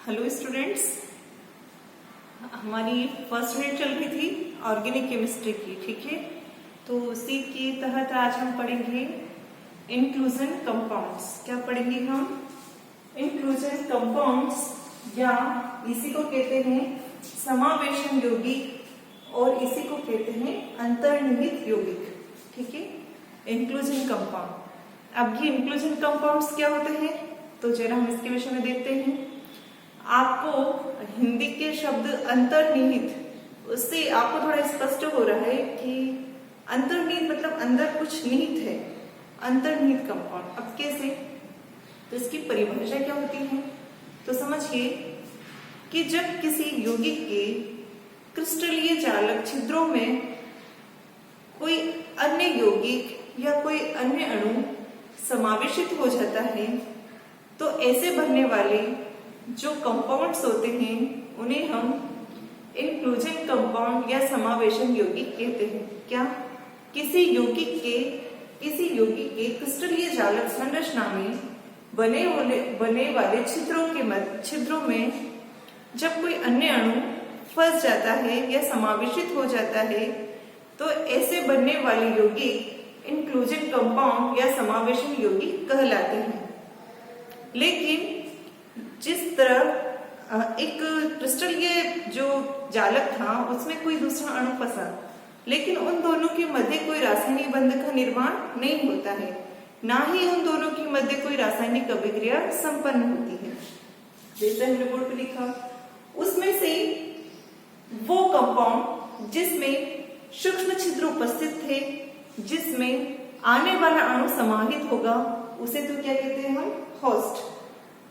Hello students, हमारी first unit चल रही थी ऑर्गेनिक केमिस्ट्री की। ठीक है, तो उसी के तहत आज हम पढ़ेंगे इंक्लूजन कंपाउंड्स। क्या पढ़ेंगे हम? इंक्लूजन कंपाउंड्स, या इसी को कहते हैं समावेशन यौगिक और इसी को कहते हैं अंतर्निहित यौगिक। ठीक है, इंक्लूजन कंपाउंड। अब ये इंक्लूजन कंपाउंड्स क्या होते हैं, तो जरा हम इसके विषय में देखते हैं। आपको हिंदी के शब्द अंतर्निहित, उससे आपको थोड़ा स्पष्ट हो रहा है कि अंतर्निहित मतलब अंदर कुछ निहित है, अंतर्निहित कंपाउंड। अब कैसे, तो इसकी परिभाषा क्या होती है, तो समझिए कि जब किसी यौगिक के क्रिस्टलीय चालक छिद्रों में कोई अन्य यौगिक या कोई अन्य अणु समावेशित हो जाता है, तो ऐसे बनने वाले जो कंपाउंड्स होते हैं उन्हें हम इंक्लूजन कंपाउंड या समावेशन यौगिक कहते हैं। क्या? किसी यौगिक के क्रिस्टलीय चालक संरचना में बने वाले छिद्रों में जब कोई अन्य अणु फंस जाता है या समावेशित हो जाता है, तो ऐसे बनने वाले यौगिक इंक्लूजन कंपाउंड या समावेशन यौगिक कहलाते हैं। लेकिन जिस तरह एक क्रिस्टलीय जो जालक था उसमें कोई दूसरा अणु फंसा, लेकिन उन दोनों के मध्य कोई रासायनिक बंध का निर्माण नहीं होता है, ना ही उन दोनों के मध्य कोई रासायनिक अभिक्रिया संपन्न होती है। जैसे हमने बोर्ड पे लिखा, उसमें से वो कंपाउंड जिसमें सूक्ष्म छिद्र उपस्थित थे, जिसमें आने वाला अणु समाहित होगा, उसे तो क्या कहते हैं हम? होस्ट।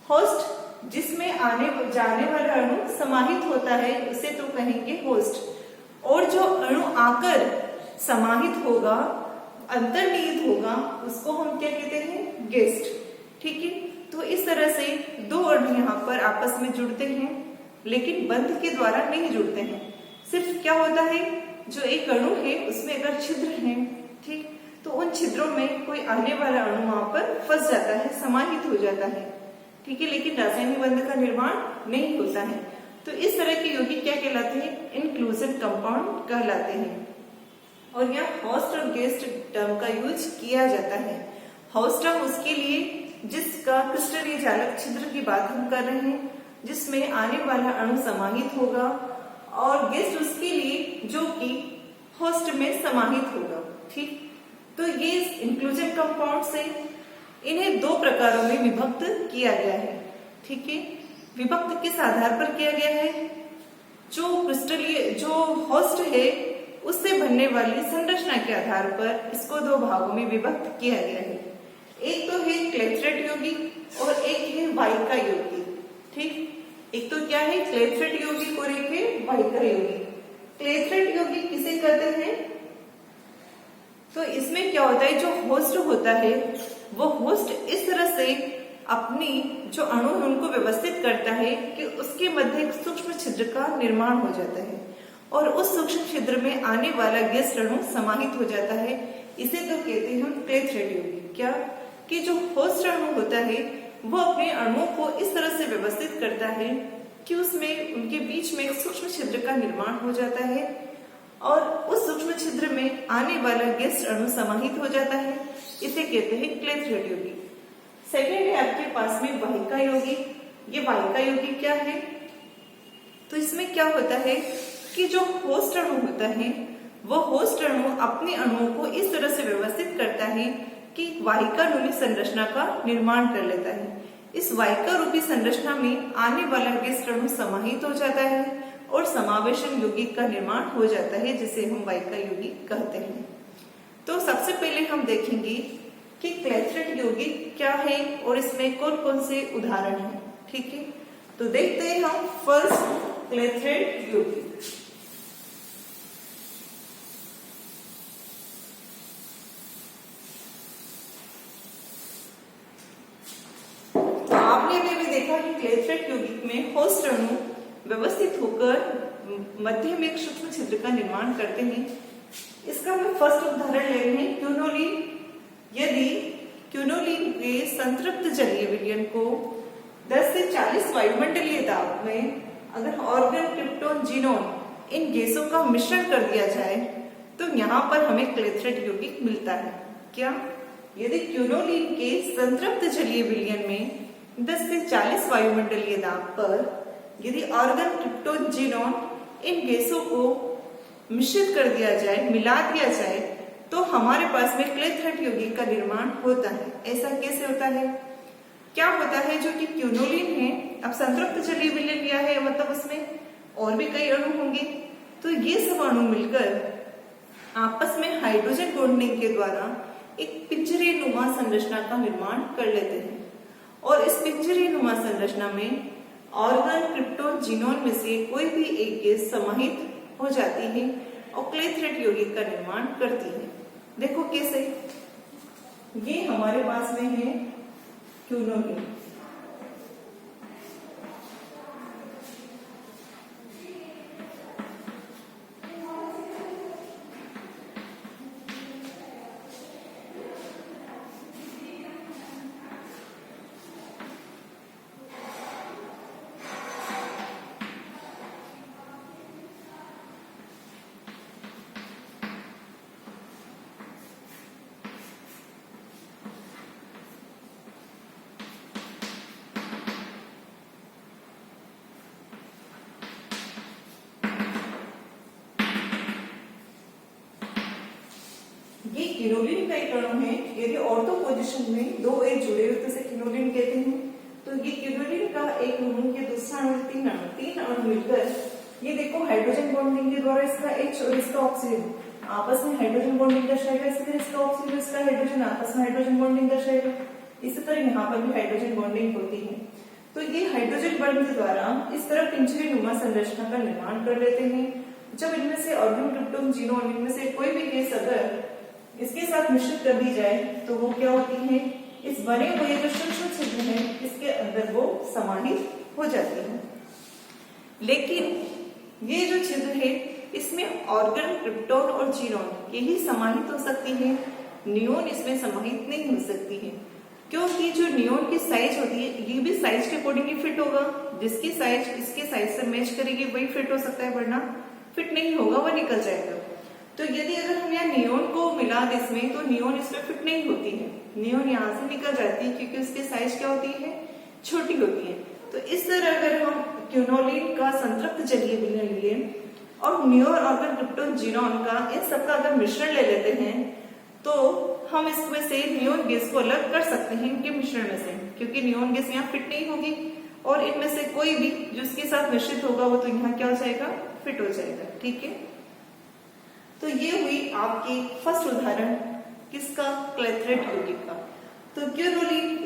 होस्ट जिसमें आने जाने वाला अणु समाहित होता है उसे तो कहेंगे होस्ट। और जो अणु आकर समाहित होगा, अंतर्निहित होगा, उसको हम क्या कहते हैं? गेस्ट। ठीक है, तो इस तरह से दो अणु यहाँ पर आपस में जुड़ते हैं, लेकिन बंध के द्वारा नहीं जुड़ते हैं। सिर्फ क्या होता है, जो एक अणु है उसमें अगर छिद्र है, ठीक, तो उन छिद्रों में कोई आने वाला अणु वहां पर फंस जाता है, समाहित हो जाता है। ठीक है, लेकिन रासायनिक बंध का निर्माण नहीं होता है। तो इस तरह के यौगिक क्या कहलाते हैं? इंक्लूजन कंपाउंड कहलाते हैं। और यहाँ होस्ट और गेस्ट टर्म का यूज किया जाता है। होस्ट टर्म उसके लिए जिसका क्रिस्टलीय चालक छिद्र की बात हम कर रहे हैं, जिसमें आने वाला अणु समाहित होगा, और गेस्ट उसके लिए जो कि होस्ट में समाहित होगा। ठीक, तो ये इंक्लूजन कंपाउंड से इन्हें दो प्रकारों में विभक्त किया गया है। ठीक है, विभक्त किस आधार पर किया गया है? जो होस्ट है उससे बनने वाली संरचना के आधार पर इसको दो भागों में विभक्त किया गया है। एक तो है क्लेथरेट यौगिक और एक है वाइका यौगिक। ठीक, एक तो क्या है? क्लेथरेट यौगिक और एक है वाइका यौगिक। क्लेथरेट यौगिक किसे कहते हैं? तो इसमें क्या होता है, जो होस्ट होता है वो होस्ट इस तरह से अपनी जो अणु है उनको व्यवस्थित करता है कि उसके मध्य एक सूक्ष्म छिद्र का निर्माण हो जाता है, और उस सूक्ष्म छिद्र में आने वाला गेस्ट अणु समाहित हो जाता है। इसे तो कहते हैं हम क्लेथरेट यौगिक। क्या कि जो होस्ट अणु होता है वो अपने अणुओं को इस तरह से व्यवस्थित करता है कि उसमें उनके बीच में एक सूक्ष्म छिद्र का निर्माण हो जाता है, और उस सूक्ष्म छिद्र में आने वाला गेस्ट अणु समाहित हो जाता है। इसे कहते हैं क्लेथरेट यौगिक। सेकेंड है आपके पास में वाहिका यौगिक। ये वाहिका यौगिक क्या है, तो इसमें क्या होता है कि जो होस्ट अणु होता है वो होस्ट अणु अपने अणुओं को इस तरह से व्यवस्थित करता है कि वाहिका रूपी संरचना का निर्माण कर लेता है। इस वाहिका रूपी संरचना में आने वाला गेस्ट अणु समाहित हो जाता है और समावेशन यौगिक का निर्माण हो जाता है, जिसे हम वाहिका यौगिक कहते हैं। तो सबसे पहले हम देखेंगे कि क्लेथरेट यौगिक क्या है और इसमें कौन कौन से उदाहरण हैं। ठीक है, तो देखते हैं हम फर्स्ट क्लेथरेट यौगिक। तो आपने अभी देखा कि क्लेथरेट यौगिक में होस्ट अणु व्यवस्थित होकर मध्य में एक सूक्ष्म छिद्र का निर्माण करते हैं। इसका हम फर्स्ट उदाहरण ले रहे हैं क्विनोलिन। यदि क्विनोलिन के संतृप्त जलीय विलयन को 10 से 40 वायुमंडलीय दाब में अगर ऑर्गन, क्रिप्टोन, जीनोन इन गैसों का मिश्रण कर दिया जाए तो यहाँ पर हमें क्लेथरेट यौगिक मिलता है। क्या? यदि क्यूनोलीन के संतृप्त जलीय विलयन में 10 से 40 वायुमंडलीय दाब पर यदि ऑर्गन, क्रिप्टोन, जीनोन इन गैसों को मिश्रित कर दिया जाए, मिला दिया जाए, तो हमारे पास में क्लेथरेट यौगिक का निर्माण होता है। ऐसा कैसे होता है? क्या होता है, जो कि क्यूनोलीन है, अब संतृप्त जलीय विलयन लिया है, मतलब उसमें और भी कई अणु होंगे, तो ये सब अणु मिलकर आपस में हाइड्रोजन बॉन्डिंग के द्वारा एक पिंजरे नुमा संरचना का निर्माण कर लेते हैं और इस पिंजरे नुमा संरचना में ऑर्गन, क्रिप्टोन, जीनोन में से कोई भी एक गैस समाहित हो जाती है और क्लेथरेट यौगिक का निर्माण करती है। देखो कैसे, ये हमारे पास में है क्यूनोलीन, ये क्यूनोलीन का एक अणु है। यदि ऑर्थो पोजीशन में दो एच जुड़े हुए तो इसे क्यूनोलीन कहते हैं। तो ये क्यूनोलीन का एक अणु, ये दूसरा अणु, तीन अणु मिलकर ये देखो हाइड्रोजन बॉन्डिंग के द्वारा इसका एच और इसका ऑक्सीजन आपस में हाइड्रोजन बॉन्डिंग दर्शाएगा, इसी तरह इसका ऑक्सीजन इसका हाइड्रोजन आपस में हाइड्रोजन बॉन्डिंग दर्शाएगा। इसी तरह यहाँ पर भी हाइड्रोजन बॉन्डिंग होती है। तो ये हाइड्रोजन बॉन्ड के द्वारा इस तरह पिंजरे नुमा संरचना का निर्माण कर लेते हैं। जब इनमें से ऑर्गन, क्रिप्टोन, जीनोन इनमें से कोई भी गैस अगर इसके साथ मिश्रित कर दी जाए तो वो क्या होती है, इस बने हुए जो सूक्ष्म छिद्र है इसके अंदर वो समाहित हो जाती है। लेकिन ये जो छिद्र है इसमें ऑर्गन, क्रिप्टोन और जीनोन यही समाहित हो सकती है, नियोन इसमें समाहित नहीं हो सकती है, क्योंकि जो नियोन की साइज होती है ये भी साइज के अकॉर्डिंग ही फिट होगा। जिसकी साइज इसके साइज से मैच करेगी वही फिट हो सकता है, वरना फिट नहीं होगा, वह निकल जाएगा। तो यदि अगर हम यहाँ नियोन को मिला दें इसमें, तो नियोन इसमें फिट नहीं होती है, नियोन यहाँ से निकल जाती है क्योंकि उसकी साइज क्या होती है, छोटी होती है। तो इस तरह अगर हम क्यूनोलीन का संतृप्त जलीय विलयन लिए और नियोन, ऑर्गन, क्रिप्टोन, जीनोन का इन सबका अगर मिश्रण ले लेते हैं तो हम इसमें से नियोन गैस को अलग कर सकते हैं इनके मिश्रण में से, क्योंकि नियोन गैस यहाँ फिट नहीं होगी और इनमें से कोई भी जो इसके साथ मिश्रित होगा वो तो यहाँ क्या हो जाएगा, फिट हो जाएगा। ठीक है, तो ये हुई आपकी फर्स्ट उदाहरण किसका, क्लेथरेट यौगिक का। तो क्यूनोलीन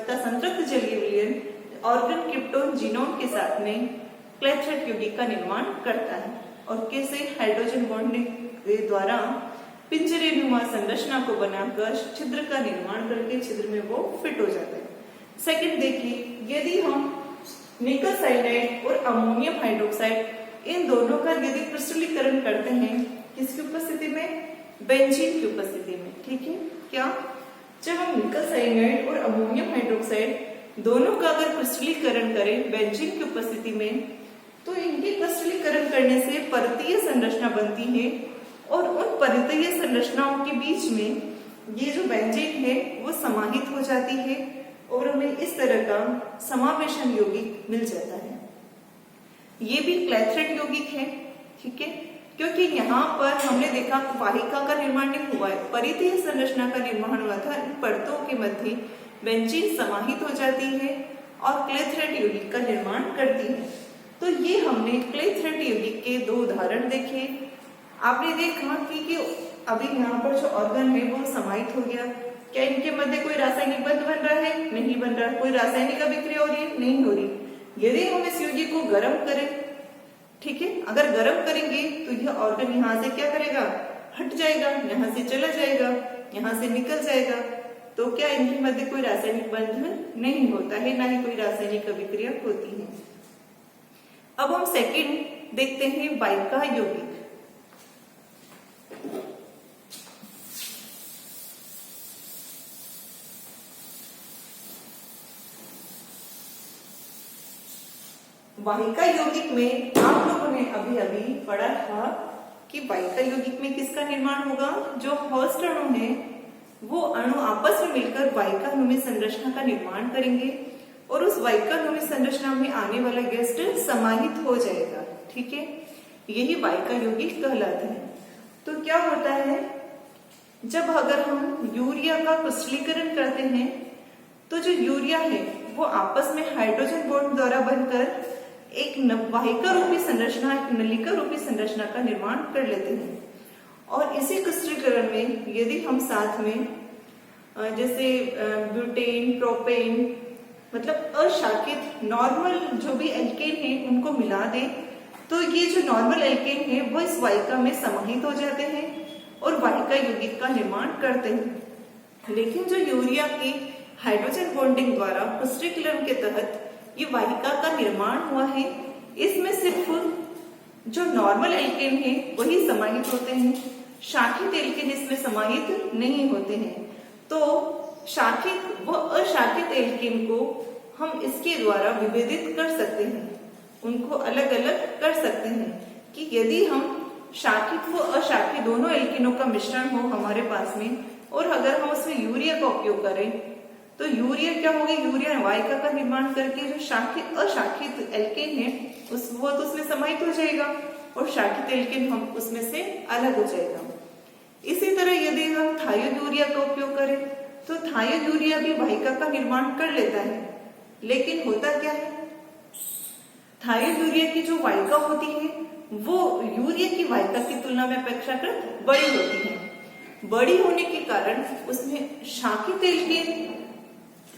का संतृप्त जलीय विलयन ऑर्गन, क्रिप्टोन, जीनोन के साथ में क्लेथरेट यौगिक का निर्माण करता है और कैसे यहाइड्रोजन बॉन्डिंग के द्वारा पिंजरे नुमा संरचना को बनाकर छिद्र का निर्माण करके छिद्र में वो फिट हो जाता है। सेकंड देखिए, यदि हम निकल साइनाइड और अमोनियम हाइड्रोक्साइड इन दोनों का यदि क्रिस्टलीकरण करते हैं किसकी उपस्थिति में, बेंजीन की उपस्थिति में। ठीक है, क्या जब हम निकल साइनाइड और अमोनियम हाइड्रोक्साइड दोनों का अगर क्रिस्टलीकरण करें बेंजीन की उपस्थिति में, तो इनके क्रिस्टलीकरण करने से परतीय संरचना बनती है और उन परतीय संरचनाओं के बीच में ये जो बेंजीन है वो समाहित हो जाती है और हमें इस तरह का समावेशन यौगिक मिल जाता है। ये भी क्लेथरेट यौगिक है। ठीक है, क्योंकि यहाँ पर हमने देखा वाहिका का निर्माण नहीं हुआ है, परिधीय संरचना का निर्माण हुआ था। इन परतों के मध्य बेंजीन समाहित हो जाती है और क्लेथरेट यौगिक का निर्माण करती है। तो ये हमने क्लेथरेट यौगिक के दो उदाहरण देखे। आपने देखा कि अभी यहाँ पर जो ऑर्गन है वो समाहित हो गया, क्या इनके मध्य कोई रासायनिक बंध बन रहा है, नहीं बन रहा, कोई रासायनिक अभिक्रिया हो रही है, नहीं हो रही। यदि हम इस यौगिक को गर्म करें, ठीक है, अगर गर्म करेंगे तो यह ऑर्गन यहाँ से क्या करेगा, हट जाएगा, यहाँ से चला जाएगा, यहाँ से निकल जाएगा। तो क्या इनके मध्य कोई रासायनिक बंधन नहीं होता है, ना ही कोई रासायनिक अभिक्रिया होती है। अब हम सेकंड देखते हैं वाहिका यौगिक। वाहिका यौगिक में आप लोगों ने अभी अभी पढ़ा था कि वाहिका यौगिक में किसका निर्माण होगा, जो होस्ट अणु है वो अणु आपस में मिलकर वाहिका अनुमेय संरचना का निर्माण करेंगे और उस वाहिका अनुमेय संरचना में आने वाला गेस्ट समाहित हो जाएगा। ठीक है, यही वाहिका यौगिक कहलाते हैं। तो क्या होता है, जब अगर हम यूरिया का क्रिस्टलीकरण करते हैं तो जो यूरिया है वो आपस में हाइड्रोजन बॉन्ड द्वारा बनकर एक वाहिका रूपी संरचना, एक नलिका रूपी संरचना का निर्माण कर लेते हैं। और इसी क्रिस्टलीकरण में यदि हम साथ में जैसे ब्यूटेन, प्रोपेन, मतलब अशाखित नॉर्मल जो भी एल्केन है उनको मिला दें तो ये जो नॉर्मल एल्केन है वो इस वाहिका में समाहित हो जाते हैं और वाहिका यौगिक का निर्माण करते हैं। लेकिन जो यूरिया की हाइड्रोजन बॉन्डिंग द्वारा क्रिस्टलीकरण के तहत ये वाहिका का निर्माण हुआ है, इसमें सिर्फ जो नॉर्मल एल्केन है वही समाहित होते हैं, शाखित एल्केन इसमें समाहित नहीं होते हैं। तो शाखित व अशाखित एल्केन को हम इसके द्वारा विभेदित कर सकते हैं, उनको अलग अलग कर सकते हैं कि यदि हम शाखित व अशाखित दोनों एल्केनों का मिश्रण हो हमारे पास में और अगर हम उसमें यूरिया का उपयोग करें तो यूरिया क्या होगी, यूरिया वाहिका का निर्माण करके जो शाखित अशाखित एल्केन है वो तो उसमें समाहित हो जाएगा और शाखित एल्केन हम उसमें से अलग हो जाएगा। इसी तरह यदि हम थायोयूरिया का उपयोग करें तो थायोयूरिया भी वाहिका का निर्माण कर लेता है, लेकिन होता क्या है, थायोयूरिया की जो वाहिका होती है वो यूरिया की वाहिका की तुलना में अपेक्षाकृत बड़ी होती है। बड़ी होने के कारण उसमें शाखित एल्केन,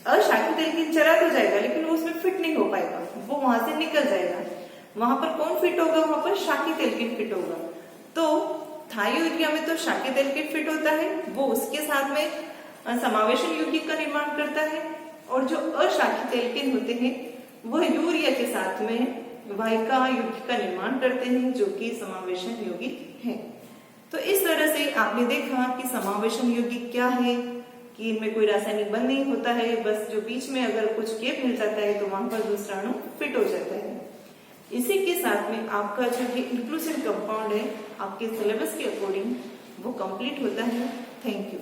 अशाखित एल्केन चला तो जाएगा लेकिन वो उसमें फिट नहीं हो पाएगा, वो वहां से निकल जाएगा। वहां पर कौन फिट होगा, वहां पर शाखित एल्केन फिट होगा। तो थायोयूरिया में तो शाखित एल्केन फिट होता है, वो उसके साथ में समावेशन यौगिक का निर्माण करता है और जो अशाखित एल्केन होते हैं वह यूरिया के साथ में वाहिका यौगिक का निर्माण करते हैं जो कि समावेशन यौगिक है। तो इस तरह से आपने देखा कि समावेशन यौगिक क्या है, कि इनमें कोई रासायनिक बंध नहीं होता है, बस जो बीच में अगर कुछ गैप मिल जाता है तो वहां पर दूसरा अणु फिट हो जाता है। इसी के साथ में आपका जो ये इंक्लूसिव कंपाउंड है आपके सिलेबस के अकॉर्डिंग वो कंप्लीट होता है। Thank you.